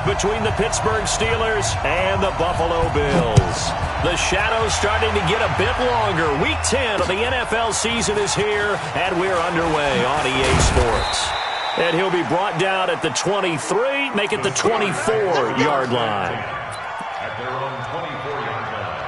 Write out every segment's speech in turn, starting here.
between the Pittsburgh Steelers and the Buffalo Bills. The shadow's starting to get a bit longer. Week 10 of the NFL season is here, and we're underway on EA Sports. And he'll be brought down at the 23, make it the 24-yard line. At their own 24-yard line.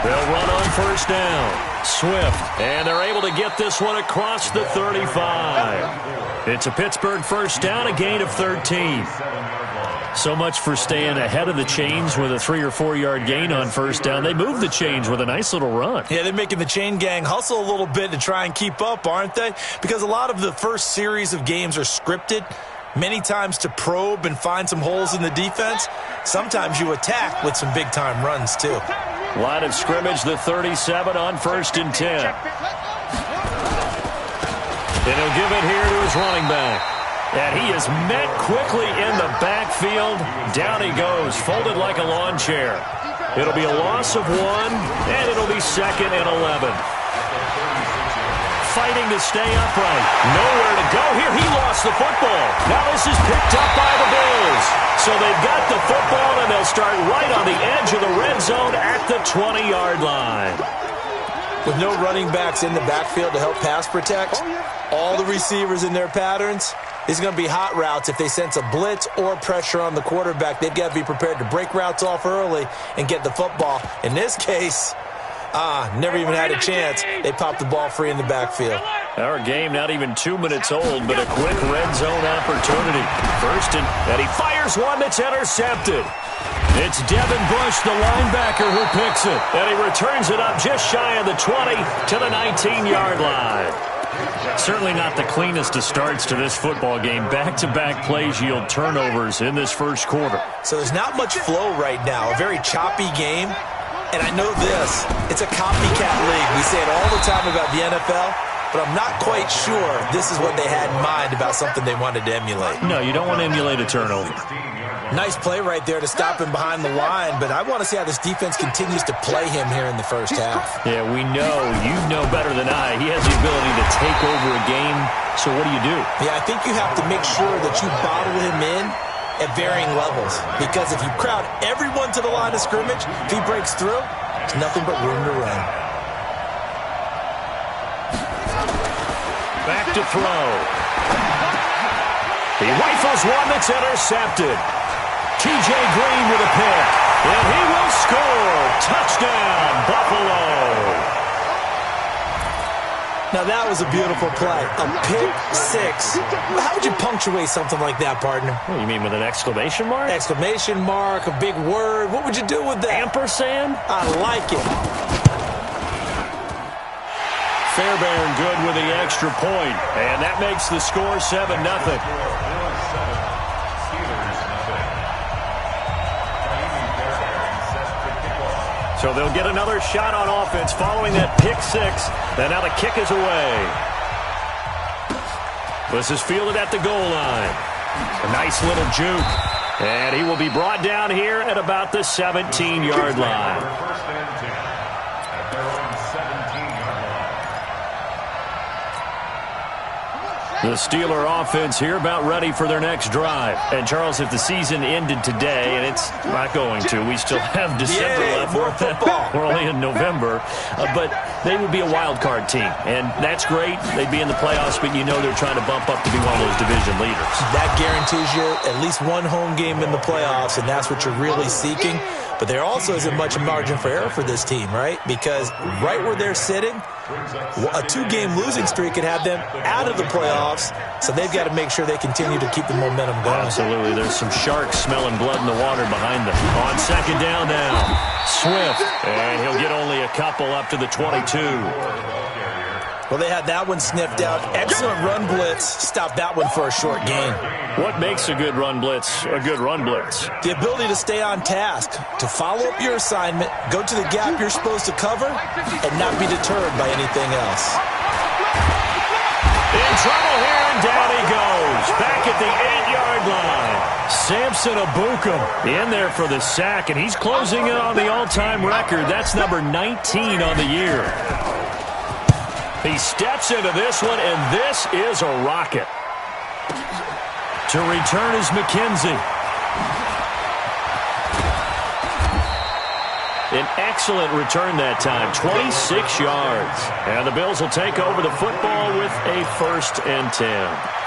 They'll run on first down. Swift, and they're able to get this one across the 35. It's a Pittsburgh first down, a gain of 13. So much for staying ahead of the chains with a 3- or 4-yard gain on first down. They move the chains with a nice little run. Yeah, they're making the chain gang hustle a little bit to try and keep up, aren't they? Because a lot of the first series of games are scripted, many times to probe and find some holes in the defense. Sometimes you attack with some big-time runs, too. Line of scrimmage, the 37 on first and 10. And he'll give it here to his running back. And he is met quickly in the backfield. Down he goes, folded like a lawn chair. It'll be a loss of 1, and it'll be 2nd and 11. Fighting to stay upright. Nowhere to go here. He lost the football. Now this is picked up by the Bills. So they've got the football, and they'll start right on the edge of the red zone at the 20-yard line. With no running backs in the backfield to help pass protect, all the receivers in their patterns, these are going to be hot routes. If they sense a blitz or pressure on the quarterback, they've got to be prepared to break routes off early and get the football. In this case, never even had a chance. They popped the ball free in the backfield. Our game not even 2 minutes old, but a quick red zone opportunity. First and he fires one that's intercepted. It's Devin Bush, the linebacker, who picks it. And he returns it up just shy of the 20 to the 19-yard line. Certainly not the cleanest of starts to this football game. Back-to-back plays yield turnovers in this first quarter. So there's not much flow right now. A very choppy game. And I know this, it's a copycat league. We say it all the time about the NFL, but I'm not quite sure this is what they had in mind about something they wanted to emulate. No, you don't want to emulate a turnover. Nice play right there to stop him behind the line, but I want to see how this defense continues to play him here in the first half. Yeah, we know. You know better than I. He has the ability to take over a game, so what do you do? Yeah, I think you have to make sure that you bottle him in at varying levels, because if you crowd everyone to the line of scrimmage, if he breaks through, there's nothing but room to run. Back to throw. He rifles one that's intercepted. T.J. Green with a pick, and he will score. Touchdown, Buffalo. Now that was a beautiful play. A pick six. How would you punctuate something like that, partner? What, you mean with an exclamation mark? Exclamation mark, a big word. What would you do with that? Ampersand? I like it. Fairbairn good with the extra point, and that makes the score 7-0. So they'll get another shot on offense following that pick six. And now the kick is away. This is fielded at the goal line. A nice little juke. And he will be brought down here at about the 17-yard line. The Steeler offense here about ready for their next drive. And, Charles, if the season ended today, and it's not going to, we still have December left. More football. We're only in November. But they would be a wild card team. And that's great. They'd be in the playoffs, but you know they're trying to bump up to be one of those division leaders. That guarantees you at least one home game in the playoffs, and that's what you're really seeking. But there also isn't much margin for error for this team, right? Because right where they're sitting, a 2-game losing streak could have them out of the playoffs, so they've got to make sure they continue to keep the momentum going. Absolutely. There's some sharks smelling blood in the water behind them. On second down now, Swift, and he'll get only a couple up to the 22. Well, they had that one sniffed out. Excellent run blitz. Stopped that one for a short gain. What makes a good run blitz a good run blitz? The ability to stay on task, to follow up your assignment, go to the gap you're supposed to cover, and not be deterred by anything else. In trouble here, and down he goes. Back at the 8-yard line. Samson Abukum in there for the sack, and he's closing in on the all-time record. That's number 19 on the year. He steps into this one, and this is a rocket. To return is McKenzie. An excellent return that time, 26 yards. And the Bills will take over the football with a 1st and 10.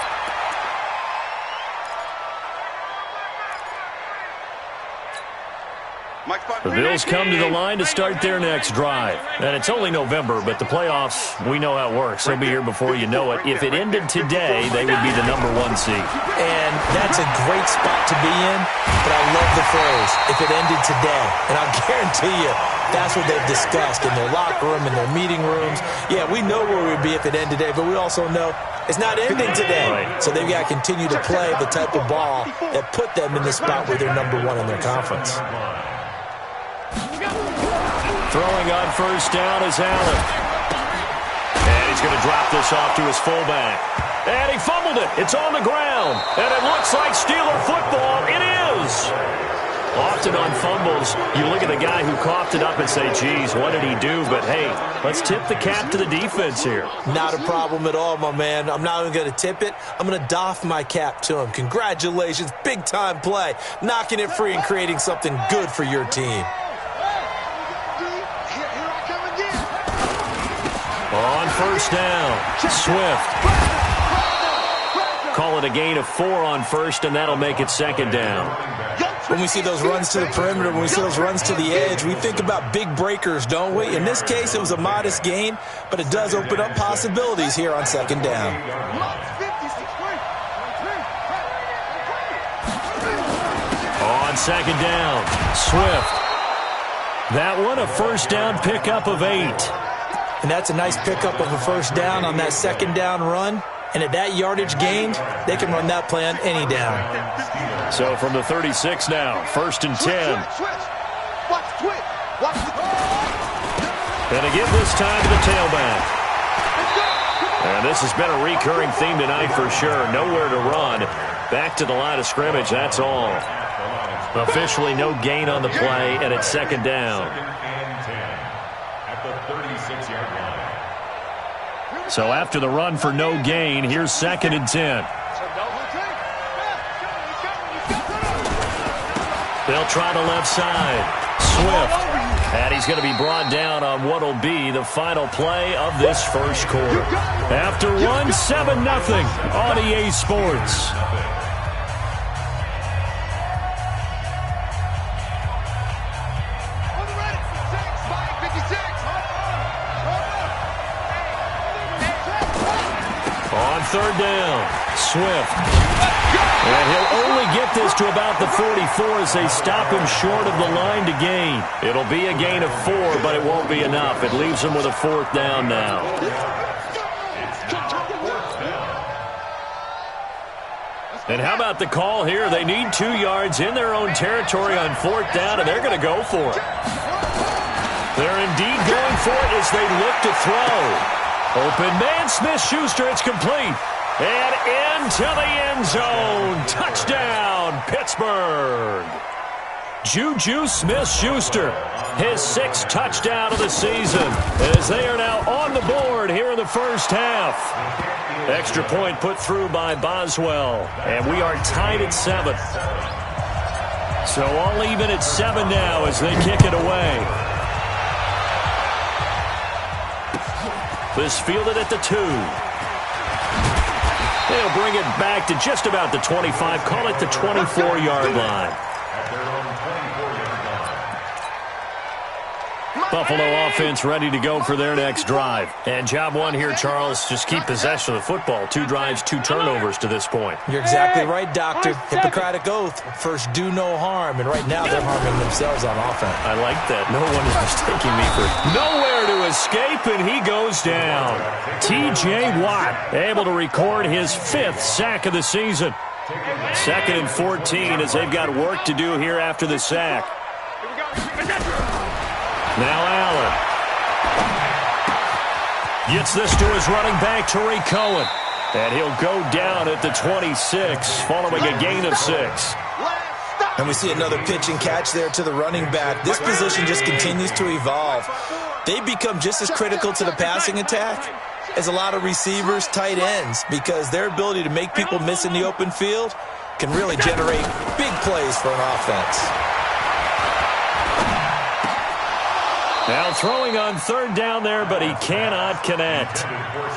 The Bills come to the line to start their next drive. And it's only November, but the playoffs, we know how it works. They'll be here before you know it. If it ended today, they would be the number 1 seed. And that's a great spot to be in, but I love the phrase, if it ended today. And I'll guarantee you, that's what they've discussed in their locker room, in their meeting rooms. Yeah, we know where we'd be if it ended today, but we also know it's not ending today. Right. So they've got to continue to play the type of ball that put them in the spot where they're number 1 in their conference. Throwing on 1st down is Allen. And he's going to drop this off to his fullback. And he fumbled it. It's on the ground. And it looks like Steeler football. It is. Often on fumbles, you look at the guy who coughed it up and say, geez, what did he do? But, hey, let's tip the cap to the defense here. Not a problem at all, my man. I'm not even going to tip it. I'm going to doff my cap to him. Congratulations. Big-time play. Knocking it free and creating something good for your team. On 1st down, Swift. Call it a gain of 4 on 1st, and that'll make it 2nd down. When we see those runs to the perimeter, when we see those runs to the edge, we think about big breakers, don't we? In this case, it was a modest gain, but it does open up possibilities here on 2nd down. On 2nd down, Swift. That one, a 1st down pickup of 8. And that's a nice pickup of a 1st down on that 2nd down run. And at that yardage gained, they can run that play on any down. So from the 36 now, 1st and 10. And again this time to the tailback. And this has been a recurring theme tonight for sure. Nowhere to run. Back to the line of scrimmage, that's all. Officially no gain on the play, and it's 2nd down. So after the run for no gain, here's 2nd and 10. They'll try the left side. Swift. And he's going to be brought down on what will be the final play of this 1st quarter. After one, 7-0 on EA Sports. On 3rd down, Swift. And he'll only get this to about the 44 as they stop him short of the line to gain. It'll be a gain of 4, but it won't be enough. It leaves him with a 4th down now. And how about the call here? They need 2 yards in their own territory on 4th down, and they're going to go for it. They're indeed going for it as they look to throw. Open man, Smith-Schuster, it's complete. And into the end zone. Touchdown, Pittsburgh. Juju Smith-Schuster, his 6th touchdown of the season, as they are now on the board here in the 1st half. Extra point put through by Boswell, and we are tied at 7. So all even at 7 now as they kick it away. This fielded at the 2. They'll bring it back to just about the 25. Call it the 24-yard line. Buffalo offense ready to go for their next drive. And job one here, Charles, just keep possession of the football. 2 drives, 2 turnovers to this point. You're exactly right, Doctor. Hippocratic oath. First, do no harm. And right now, they're harming themselves on offense. I like that. No one is mistaking me for nowhere to to escape, and he goes down. T.J. Watt able to record his 5th sack of the season. 2nd and 14 as they've got work to do here after the sack. Now Allen gets this to his running back, Tariq Cohen. And he'll go down at the 26 following a gain of 6. And we see another pitch and catch there to the running back. This position just continues to evolve. They become just as critical to the passing attack as a lot of receivers, tight ends, because their ability to make people miss in the open field can really generate big plays for an offense. Now throwing on 3rd down there, but he cannot connect.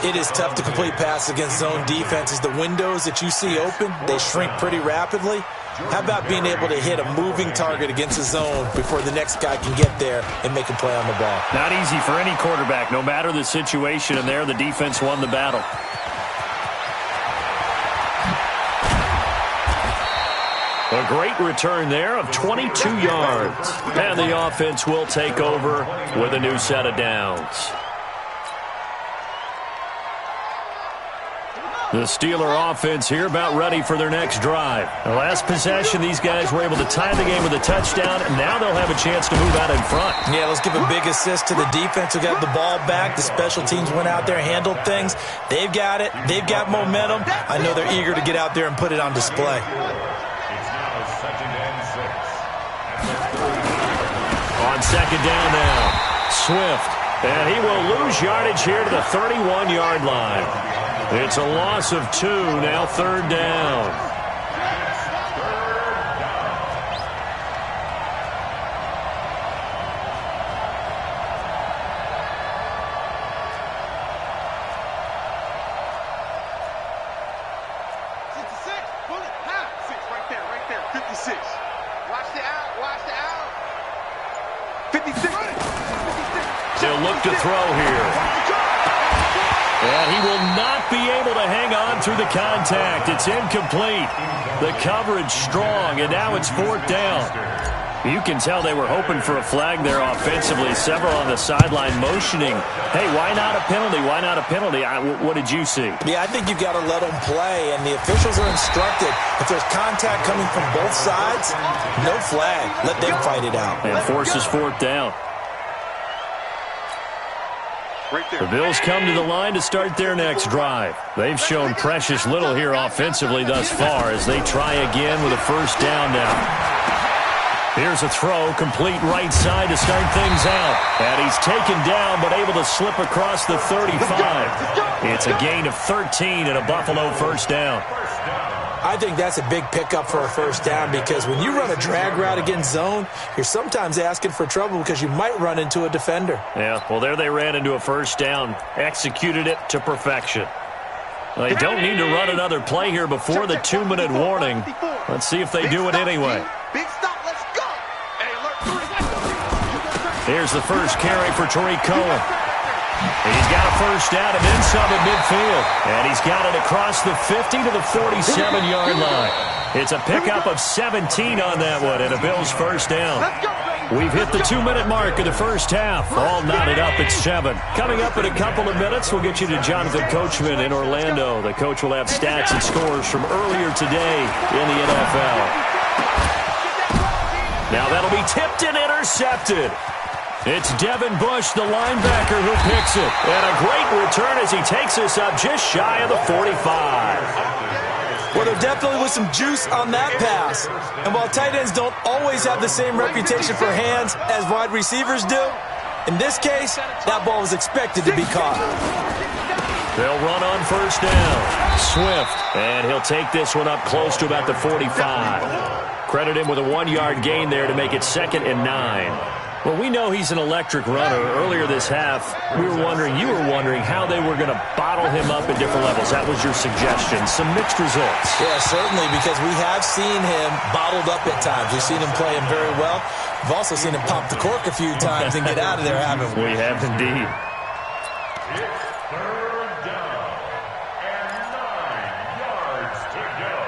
It is tough to complete passes against zone defenses. The windows that you see open, they shrink pretty rapidly. How about being able to hit a moving target against a zone before the next guy can get there and make a play on the ball? Not easy for any quarterback, no matter the situation, and there the defense won the battle. A great return there of 22 yards. And the offense will take over with a new set of downs. The Steeler offense here about ready for their next drive. The last possession, these guys were able to tie the game with a touchdown, and now they'll have a chance to move out in front. Yeah, let's give a big assist to the defense who got the ball back. The special teams went out there, handled things. They've got it. They've got momentum. I know they're eager to get out there and put it on display. On 2nd down now, Swift. And he will lose yardage here to the 31-yard line. It's a loss of 2, now 3rd down. They'll look to throw here. And he will not be able to hang on through the contact. It's incomplete. The coverage strong, and now it's 4th down. You can tell they were hoping for a flag there offensively. Several on the sideline motioning. Hey, why not a penalty? Why not a penalty? What did you see? Yeah, I think you've got to let them play, and the officials are instructed. If there's contact coming from both sides, no flag. Let them fight it out. And forces 4th down. The Bills come to the line to start their next drive. They've shown precious little here offensively thus far as they try again with a 1st down now. Here's a throw, complete right side to start things out. And he's taken down but able to slip across the 35. It's a gain of 13 and a Buffalo 1st down. I think that's a big pickup for a 1st down because when you run a drag route against zone, you're sometimes asking for trouble because you might run into a defender. Yeah, well, there they ran into a 1st down, executed it to perfection. They don't need to run another play here before the 2-minute warning. Let's see if they do it anyway. Here's the first carry for Tariq Cohen. He's got a 1st down and then some at midfield. And he's got it across the 50 to the 47-yard line. It's a pickup of 17 on that one and a Bills 1st down. We've hit the 2-minute mark of the 1st half. All knotted up at 7. Coming up in a couple of minutes, we'll get you to Jonathan Coachman in Orlando. The coach will have stats and scores from earlier today in the NFL. Now that'll be tipped and intercepted. It's Devin Bush, the linebacker, who picks it. And a great return as he takes us up just shy of the 45. Well, there definitely was some juice on that pass. And while tight ends don't always have the same reputation for hands as wide receivers do, in this case, that ball was expected to be caught. They'll run on 1st down. Swift, and he'll take this one up close to about the 45. Credit him with a 1-yard gain there to make it 2nd and 9. Well, we know he's an electric runner. Earlier this half, you were wondering how they were going to bottle him up at different levels. That was your suggestion. Some mixed results. Yeah, certainly, because we have seen him bottled up at times. We've seen him play him very well. We've also seen him pop the cork a few times and get out of there, haven't we? We have indeed. It's 3rd down and 9 yards to go.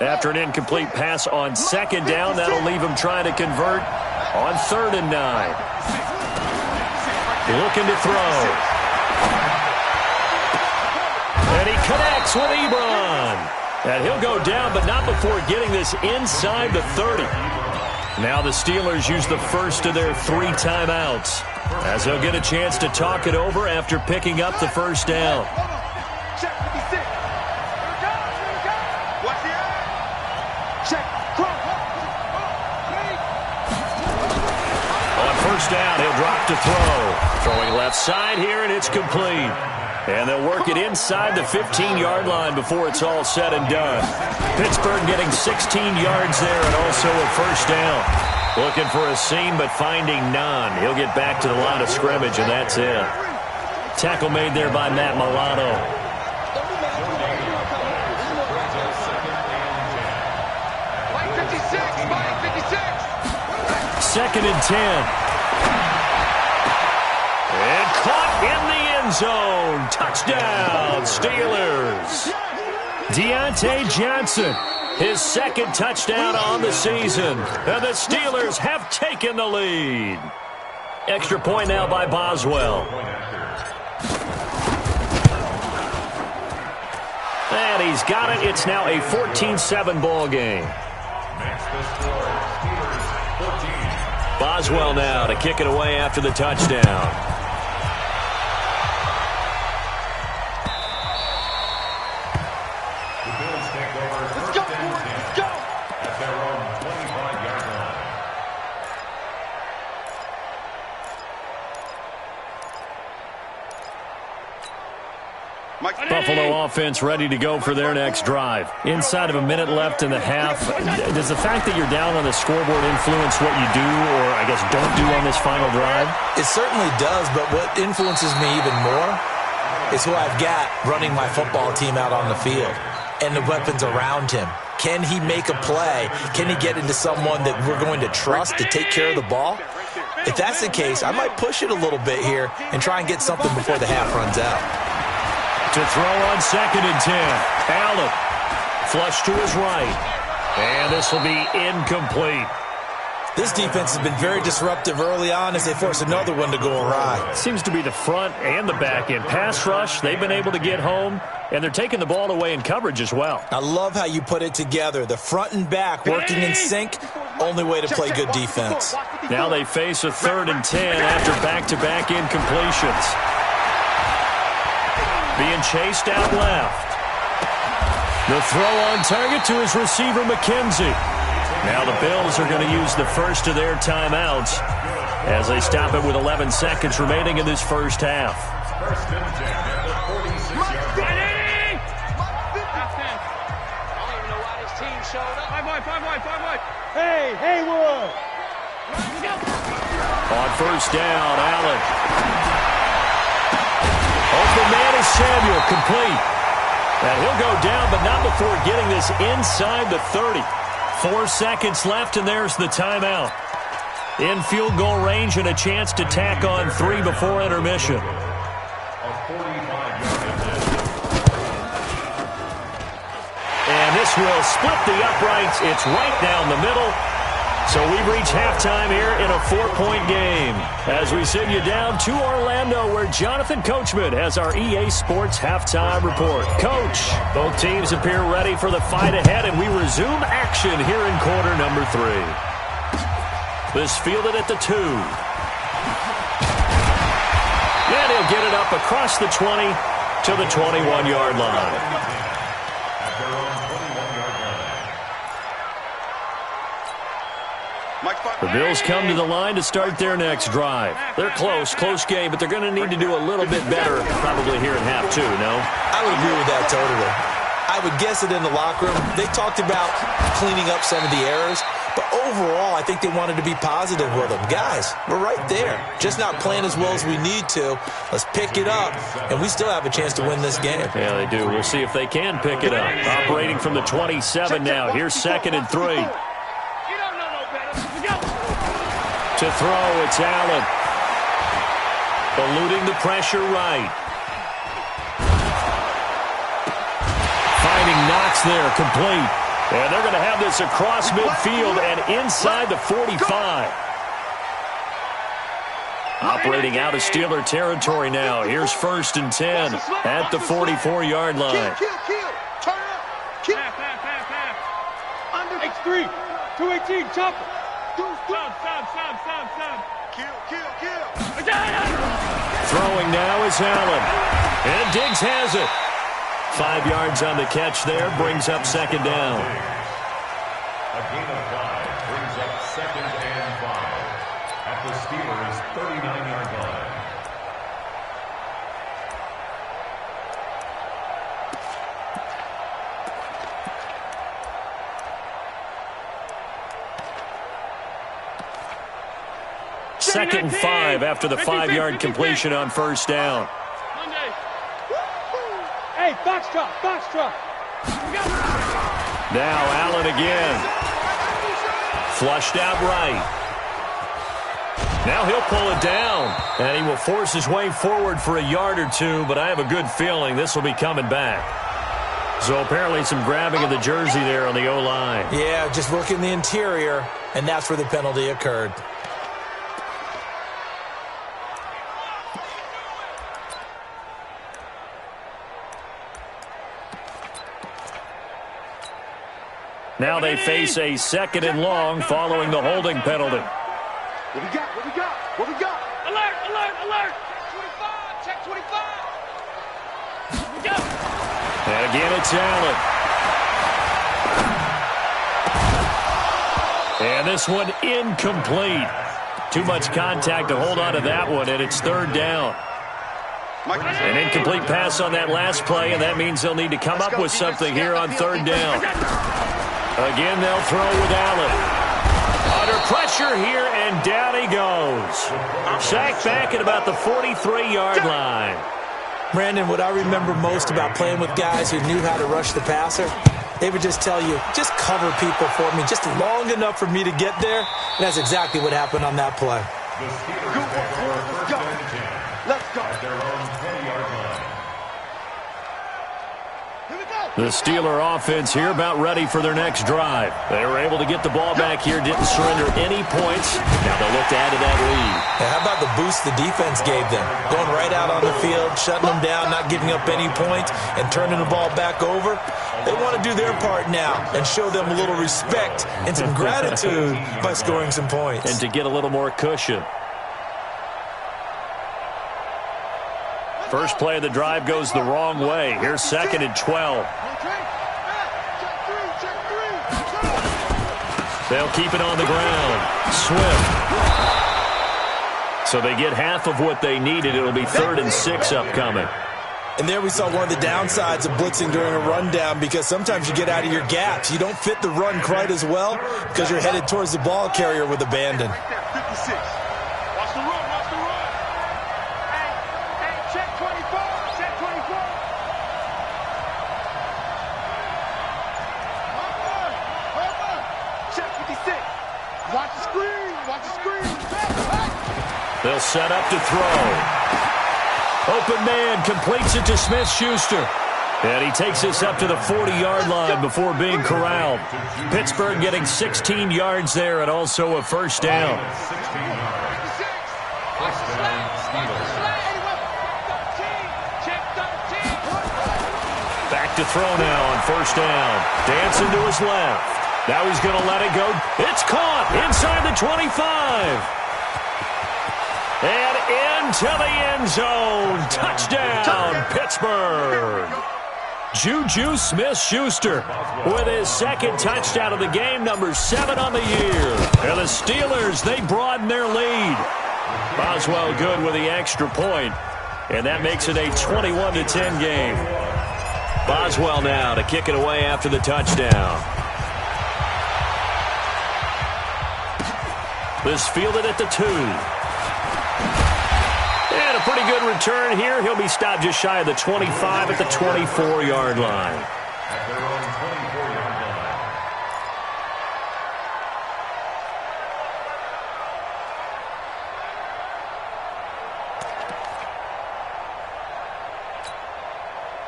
After an incomplete pass on second down, that'll leave him trying to convert on 3rd and 9. Looking to throw. And he connects with Ebron. And he'll go down, but not before getting this inside the 30. Now the Steelers use the first of their 3 timeouts, as they'll get a chance to talk it over after picking up the first down. On first down, he'll drop to throw. Throwing left side here, and it's complete. And they'll work it inside the 15-yard line before it's all said and done. Pittsburgh getting 16 yards there and also a first down. Looking for a seam, but finding none. He'll get back to the line of scrimmage, and that's it. Tackle made there by Matt Milano. Second and 10. And caught in the end zone. Touchdown, Steelers. Deontay Johnson, his second touchdown on the season. And the Steelers have taken the lead. Extra point now by Boswell. And he's got it. It's now a 14-7 ball game. Boswell now to kick it away after the touchdown. Buffalo offense ready to go for their next drive. Inside of a minute left in the half. Does the fact that you're down on the scoreboard influence what you do, or I guess don't do on this final drive? It certainly does, but what influences me even more is who I've got running my football team out on the field and the weapons around him. Can he make a play? Can he get into someone that we're going to trust to take care of the ball? If that's the case, I might push it a little bit here and try and get something before the half runs out. To throw on second and 10. Allen. Flush to his right. And this will be incomplete. This defense has been very disruptive early on as they force another one to go awry. Seems to be the front and the back end. Pass rush, they've been able to get home, and they're taking the ball away in coverage as well. I love how you put it together. The front and back working in sync. Only way to play good defense. Now they face a 3rd and 10 after back-to-back incompletions. Being chased out left. The throw on target to his receiver, McKenzie. Now the Bills are going to use the first of their timeouts as they stop it with 11 seconds remaining in this first half. First and 10 at the 46-yard line. I don't even know why this team showed up. 5 wide. Hey, Haywood. On first down, Allen. Open man is Samuel, complete. And he'll go down, but not before getting this inside the 30. 4 seconds left, and there's the timeout. In field goal range and a chance to tack on 3 before intermission. And this will split the uprights. It's right down the middle. So we've reached halftime here in a 4-point game as we send you down to Orlando, where Jonathan Coachman has our EA Sports halftime report. Coach, both teams appear ready for the fight ahead, and we resume action here in quarter number 3. This fielded at the 2. And he'll get it up across the 20 to the 21-yard line. The Bills come to the line to start their next drive. They're close game, but they're going to need to do a little bit better probably here in half 2, no? I would agree with that totally. I would guess it in the locker room. They talked about cleaning up some of the errors, but overall, I think they wanted to be positive with them. Guys, we're right there. Just not playing as well as we need to. Let's pick it up, and we still have a chance to win this game. Yeah, they do. We'll see if they can pick it up. Operating from the 27 now. Here's 2nd and 3. To throw, it's Allen. Eluding the pressure right. Finding Knox there, complete. And they're going to have this across midfield and inside the 45. Operating out of Steeler territory now. Here's 1st and 10 at the 44-yard line. Kill. Turn up. Kill. Pass. Under X3. 218. Chopper. Stop. Kill. Throwing now is Allen. And Diggs has it. 5 yards on the catch there. Brings up 2nd down. A gain of 5 brings up 2nd and 5 at the Steelers' 39-yard line. Second and 5 after the 5-yard completion on 1st down. Hey, box truck. Now Allen again. Flushed out right. Now he'll pull it down. And he will force his way forward for a yard or two, but I have a good feeling this will be coming back. So apparently some grabbing of the jersey there on the O-line. Yeah, just working the interior, and that's where the penalty occurred. Now they face a 2nd and long following the holding penalty. What we got? Alert. Check 25. Here we go. And again, it's Allen. And this one incomplete. Too much contact to hold on to that one, and it's 3rd down. An incomplete pass on that last play, and that means they'll need to come up with something here on 3rd down. Again, they'll throw with Allen. Under pressure here, and down he goes. Sacked back at about the 43-yard line. Brandon, what I remember most about playing with guys who knew how to rush the passer, they would just tell you, just cover people for me, just long enough for me to get there. And that's exactly what happened on that play. The Steelers for 1st and 10 at their own 20-yard line. The Steeler offense here about ready for their next drive. They were able to get the ball back here, didn't surrender any points. Now they'll look to add to that lead. And how about the boost the defense gave them? Going right out on the field, shutting them down, not giving up any points, and turning the ball back over. They want to do their part now and show them a little respect and some gratitude by scoring some points. And to get a little more cushion. First play of the drive goes the wrong way. Here's 2nd and 12. They'll keep it on the ground. Swift. So they get half of what they needed. It'll be 3rd and 6 upcoming. And there we saw one of the downsides of blitzing during a rundown, because sometimes you get out of your gaps. You don't fit the run quite as well because you're headed towards the ball carrier with abandon. 56. Watch the run. Hey, check 24. Check 56. Watch the screen. They'll set up to throw. Open man completes it to Smith-Schuster. And he takes this up to the 40-yard line before being corralled. Pittsburgh getting 16 yards there and also a 1st down. Back to throw now on 1st down. Dancing to his left. Now he's going to let it go. It's caught inside the 25. And into the end zone. Touchdown, Pittsburgh. Juju Smith-Schuster with his 2nd touchdown of the game, number 7 on the year. And the Steelers, they broaden their lead. Boswell good with the extra point, and that makes it a 21-10 game. Boswell now to kick it away after the touchdown. This fielded at the 2. And a pretty good return here. He'll be stopped just shy of the 25 at the 24-yard line. At their own 24-yard line.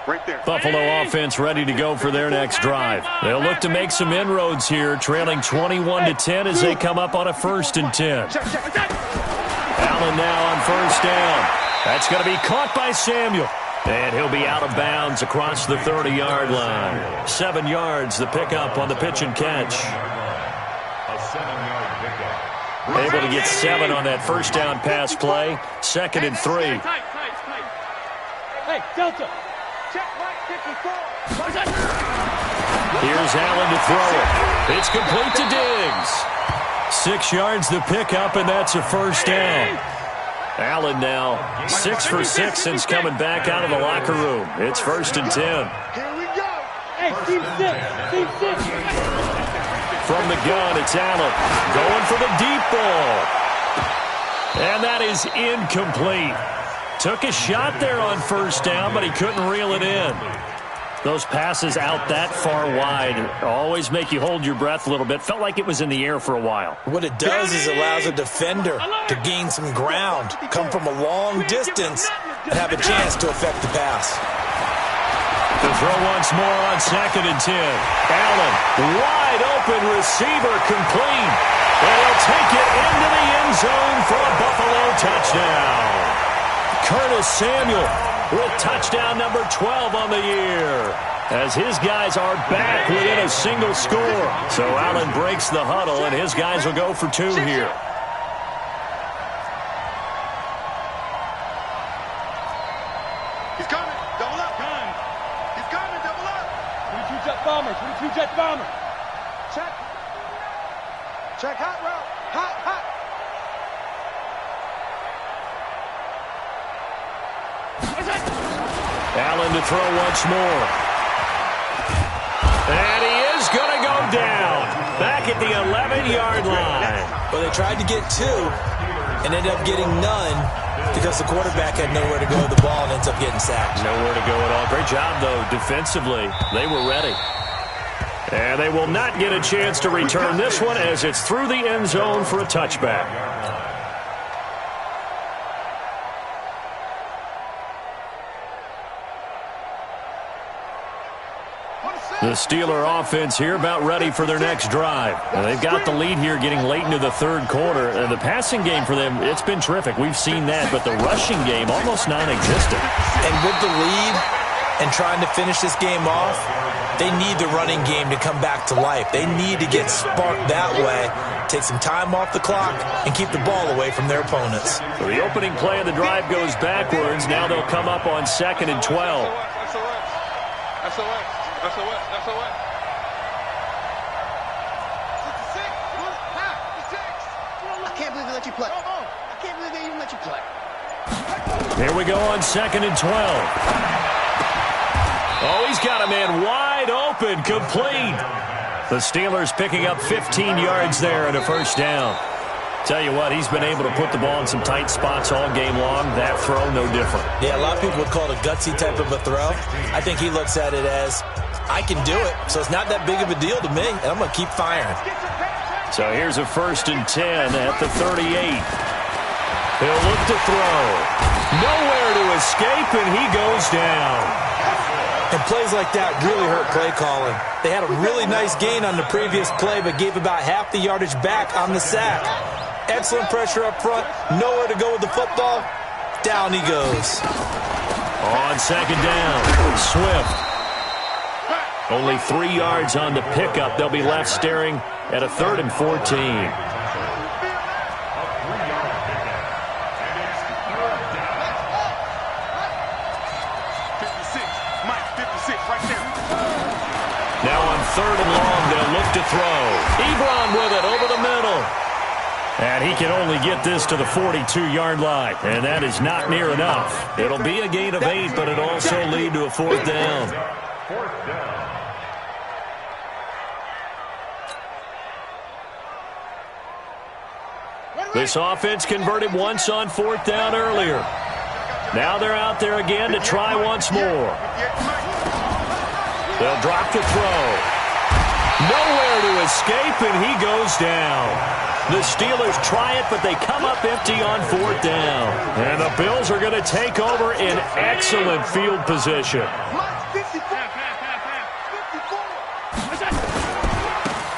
Right there. Buffalo offense ready to go for their next drive. They'll look to make some inroads here, trailing 21-10 as they come up on a 1st and 10. Allen now on 1st down. That's going to be caught by Samuel. And he'll be out of bounds across the 30-yard line. 7 yards, the pickup on the pitch and catch. A 7-yard pickup. Able to get 7 on that 1st down pass play. 2nd and 3. Hey, Delta. Check right 54. Here's Allen to throw it. It's complete to Diggs. 6 yards the pickup, and that's a 1st down. Allen now 6 for 6 since coming back out of the locker room. It's 1st and 10. Here we go. Hey, team 6. Team 6. From the gun, it's Allen going for the deep ball. And that is incomplete. Took a shot there on 1st down, but he couldn't reel it in. Those passes out that far wide always make you hold your breath a little bit. Felt like it was in the air for a while. What it does is allows a defender to gain some ground, come from a long distance, and have a chance to affect the pass. To throw once more on 2nd and 10. Allen, wide open receiver, complete. And he'll take it into the end zone for a Buffalo touchdown. Curtis Samuel with touchdown number 12 on the year, as his guys are back within a single score. So Allen breaks the huddle, and his guys will go for 2 here. He's coming. Double up. He's coming. Double up. 22 jet bomber. 22 jet bomber. Check. Check hot route. Hot. Allen to throw once more. And he is going to go down. Back at the 11-yard line. Well, they tried to get 2 and ended up getting none because the quarterback had nowhere to go with the ball and ends up getting sacked. Nowhere to go at all. Great job, though, defensively. They were ready. And they will not get a chance to return this one as it's through the end zone for a touchback. The Steeler offense here about ready for their next drive. And they've got the lead here getting late into the 3rd quarter. And the passing game for them, it's been terrific. We've seen that. But the rushing game, almost non-existent. And with the lead and trying to finish this game off, they need the running game to come back to life. They need to get sparked that way, take some time off the clock, and keep the ball away from their opponents. So the opening play of the drive goes backwards. Now they'll come up on 2nd and 12. That's a way. That's a way. That's a way. 66. I can't believe they let you play. I can't believe they even let you play. Here we go on 2nd and 12. Oh, he's got a man wide open, complete. The Steelers picking up 15 yards there and a 1st down. Tell you what, he's been able to put the ball in some tight spots all game long. That throw, no different. Yeah, a lot of people would call it a gutsy type of a throw. I think he looks at it as, I can do it, so it's not that big of a deal to me, and I'm going to keep firing. So here's a 1st and 10 at the 38. He'll look to throw. Nowhere to escape, and he goes down. And plays like that really hurt play calling. They had a really nice gain on the previous play, but gave about half the yardage back on the sack. Excellent pressure up front. Nowhere to go with the football. Down he goes. On 2nd down, Swift. Only 3 yards on the pickup. They'll be left staring at a 3rd and 14. Now on 3rd and long, they'll look to throw. Ebron with it over the middle. And he can only get this to the 42-yard line. And that is not near enough. It'll be a gain of 8, but it'll also lead to a 4th down. 4th down. This offense converted once on 4th down earlier. Now they're out there again to try once more. They'll drop to throw. Nowhere to escape, and he goes down. The Steelers try it, but they come up empty on 4th down. And the Bills are going to take over in excellent field position.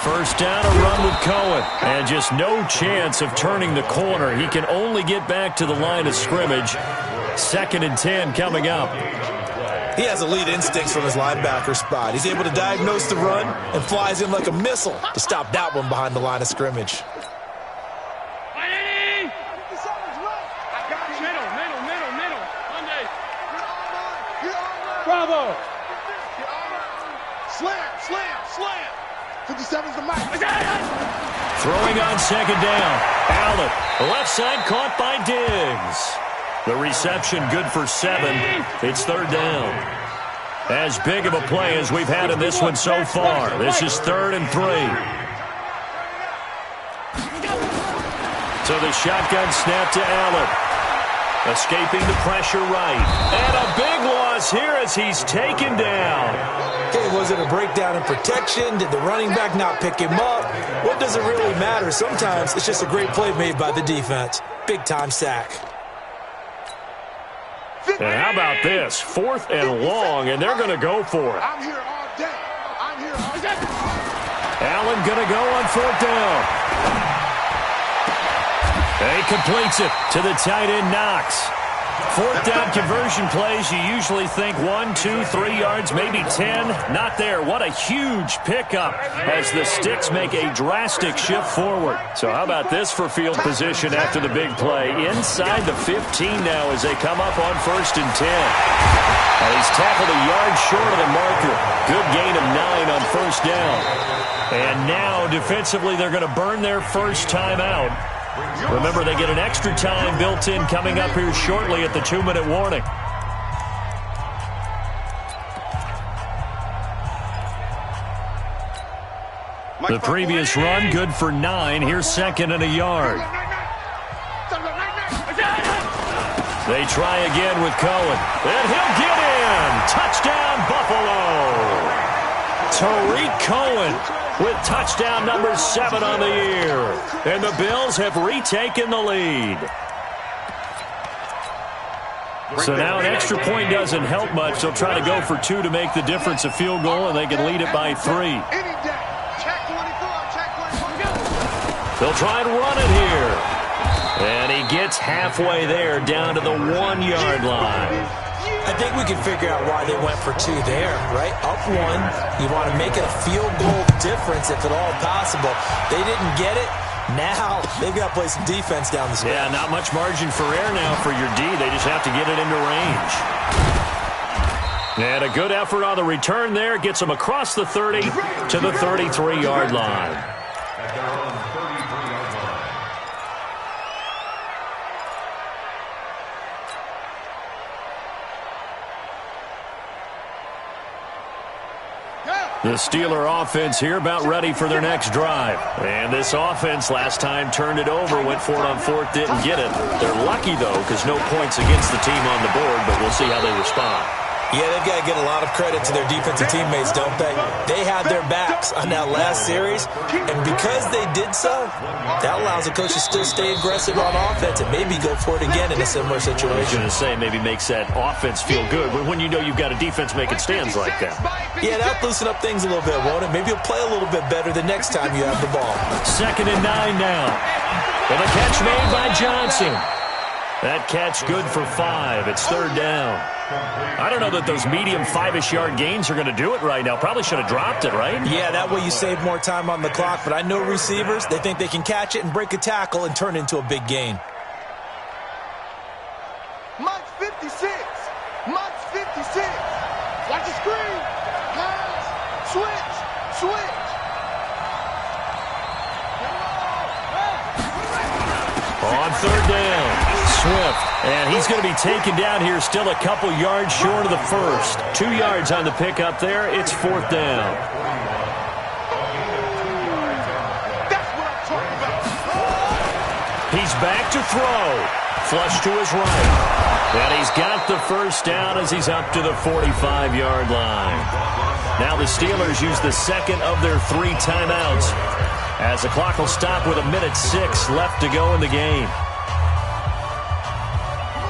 First down, a run with Cohen. And just no chance of turning the corner. He can only get back to the line of scrimmage. 2nd and 10 coming up. He has elite instincts from his linebacker spot. He's able to diagnose the run and flies in like a missile to stop that one behind the line of scrimmage. Bravo! Slam! 57's the mark. Throwing on 2nd down. Allen, left side caught by Diggs. The reception good for 7. It's 3rd down. As big of a play as we've had in this one so far. This is 3rd and 3. So the shotgun snap to Allen. Escaping the pressure right. And a big loss here as he's taken down. Okay, was it a breakdown in protection? Did the running back not pick him up? What does it really matter? Sometimes it's just a great play made by the defense. Big-time sack. And how about this? 4th and long, and they're going to go for it. I'm here all day. Allen going to go on 4th down. He completes it to the tight end, Knox. 4th down conversion plays, you usually think 1, 2, 3 yards, maybe 10. Not there. What a huge pickup as the Sticks make a drastic shift forward. So how about this for field position after the big play? Inside the 15 now as they come up on 1st and 10. And he's tackled a yard short of the marker. Good gain of 9 on 1st down. And now defensively they're going to burn their first time out. Remember, they get an extra time built in coming up here shortly at the 2-minute warning. The previous run, good for 9. Here's 2nd and a yard. They try again with Cohen. And he'll get in. Touchdown, Buffalo. Tariq Cohen with touchdown number 7 on the year. And the Bills have retaken the lead. So now an extra point doesn't help much. They'll try to go for 2 to make the difference a field goal, and they can lead it by 3. They'll try and run it here. And he gets halfway there, down to the 1-yard line. I think we can figure out why they went for 2 there, right? Up 1, you want to make it a field goal difference if at all possible. They didn't get it. Now they've got to play some defense down the stretch. Yeah, not much margin for error now for your D. They just have to get it into range. And a good effort on the return there. Gets them across the 30 to the 33-yard line. At their own 33-yard line. The Steeler offense here about ready for their next drive. And this offense last time turned it over, went for it on 4th, didn't get it. They're lucky, though, because no points against the team on the board, but we'll see how they respond. Yeah, they've got to get a lot of credit to their defensive teammates, don't they? They had their backs on that last series, and because they did so, that allows the coach to still stay aggressive on offense and maybe go for it again in a similar situation. I was going to say maybe makes that offense feel good, but when you know you've got a defense making stands like that. Yeah, that'll loosen up things a little bit, won't it? Maybe you'll play a little bit better the next time you have the ball. 2nd and 9 now. And a catch made by Johnson. That catch good for 5. It's 3rd down. I don't know that those medium 5-ish yard gains are going to do it right now. Probably should have dropped it, right? Yeah, that way you save more time on the clock. But I know receivers, they think they can catch it and break a tackle and turn it into a big gain. Mike's 56. Mike's 56. Watch the screen. Pass. Switch. On 3rd down, Swift. And he's going to be taken down here, still a couple yards short of the first. 2 yards on the pickup there. It's 4th down. That's what I'm talking about. He's back to throw. Flush to his right. And he's got the first down as he's up to the 45-yard line. Now the Steelers use the 2nd of their 3 timeouts, as the clock will stop with 1:06 left to go in the game.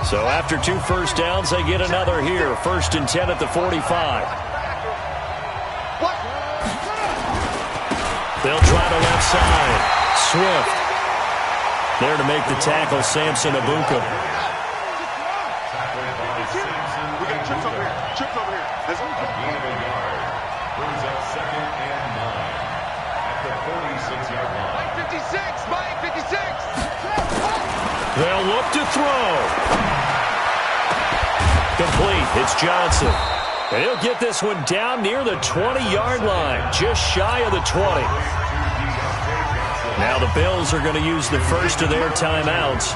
So after 2 first downs, they get another here. 1st and 10 at the 45. They'll try the left side. Swift. There to make the tackle, Samson Abuka. We got trips over here. Trips over here. Let's go. A gain of a yard. Brings up 2nd and 9 at the 46-yard line. Mike 56, Mike 56. They'll look to throw. Complete. It's Johnson. And he'll get this one down near the 20-yard line, just shy of the 20. Now the Bills are going to use the first of their timeouts.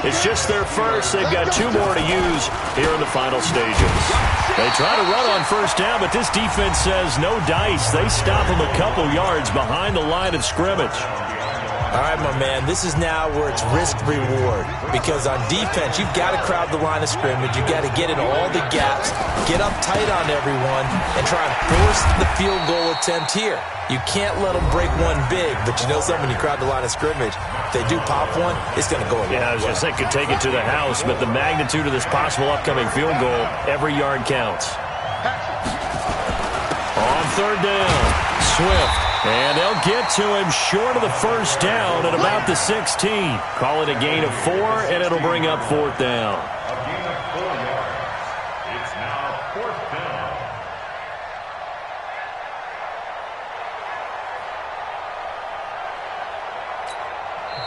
It's just their first. They've got 2 more to use here in the final stages. They try to run on first down, but this defense says no dice. They stop them a couple yards behind the line of scrimmage. All right, my man, this is now where it's risk-reward. Because on defense, you've got to crowd the line of scrimmage. You've got to get in all the gaps, get up tight on everyone, and try and force the field goal attempt here. You can't let them break one big, but you know something, when you crowd the line of scrimmage, if they do pop one, it's going to go away. Yeah, I was going to say, could take it to the house, but the magnitude of this possible upcoming field goal, every yard counts. On third down, Swift. And they'll get to him short of the first down at about the 16. Call it a gain of 4, and it'll bring up 4th down. A gain of 4 yards. It's now 4th down.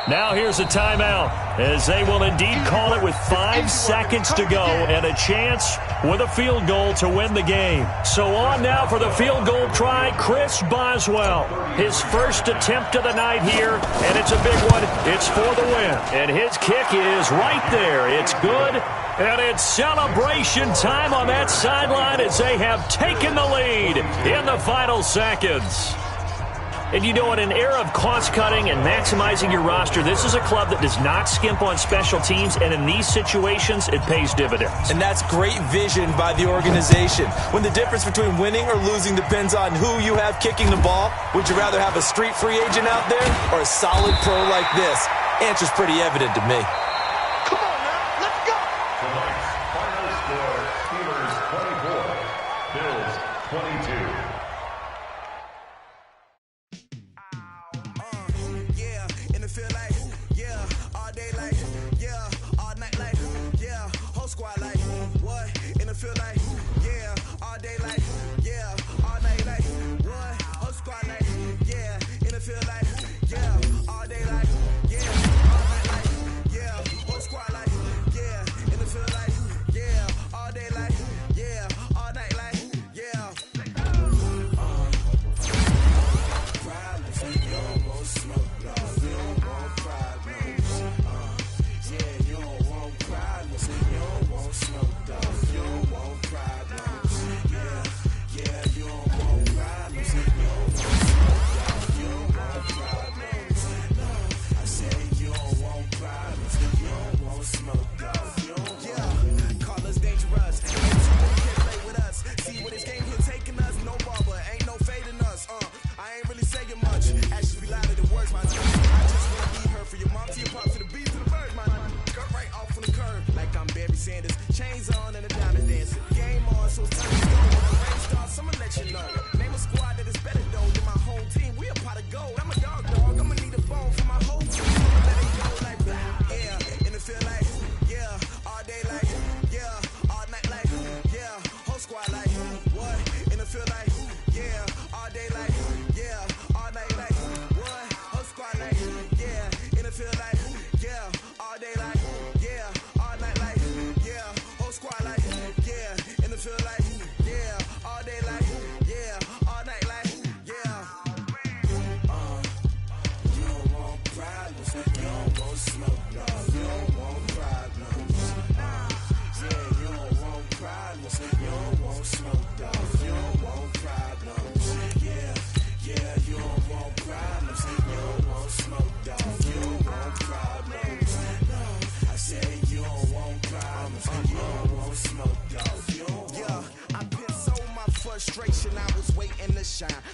Now here's a timeout, as they will indeed call it with 5 seconds to go and a chance with a field goal to win the game. So on now for the field goal try, Chris Boswell. His first attempt of the night here, and it's a big one. It's for the win. And his kick is right there. It's good, and it's celebration time on that sideline as they have taken the lead in the final seconds. And you know, in an era of cost-cutting and maximizing your roster, this is a club that does not skimp on special teams, and in these situations, it pays dividends. And that's great vision by the organization. When the difference between winning or losing depends on who you have kicking the ball, would you rather have a street free agent out there or a solid pro like this? Answer's pretty evident to me. Come on now, let's go. Tonight's final score, Steelers 24, Bills 22.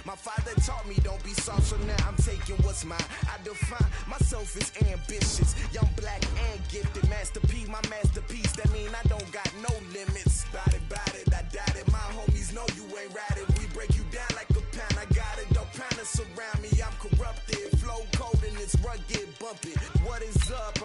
My father taught me don't be soft, so now I'm taking what's mine. I define myself as ambitious, young, black, and gifted. Master P, my masterpiece. That mean I don't got no limits. Bout it, I doubt it. My homies know you ain't ratted. We break you down like a pound. I got it, don't pound to surround me. I'm cool. it. What is up?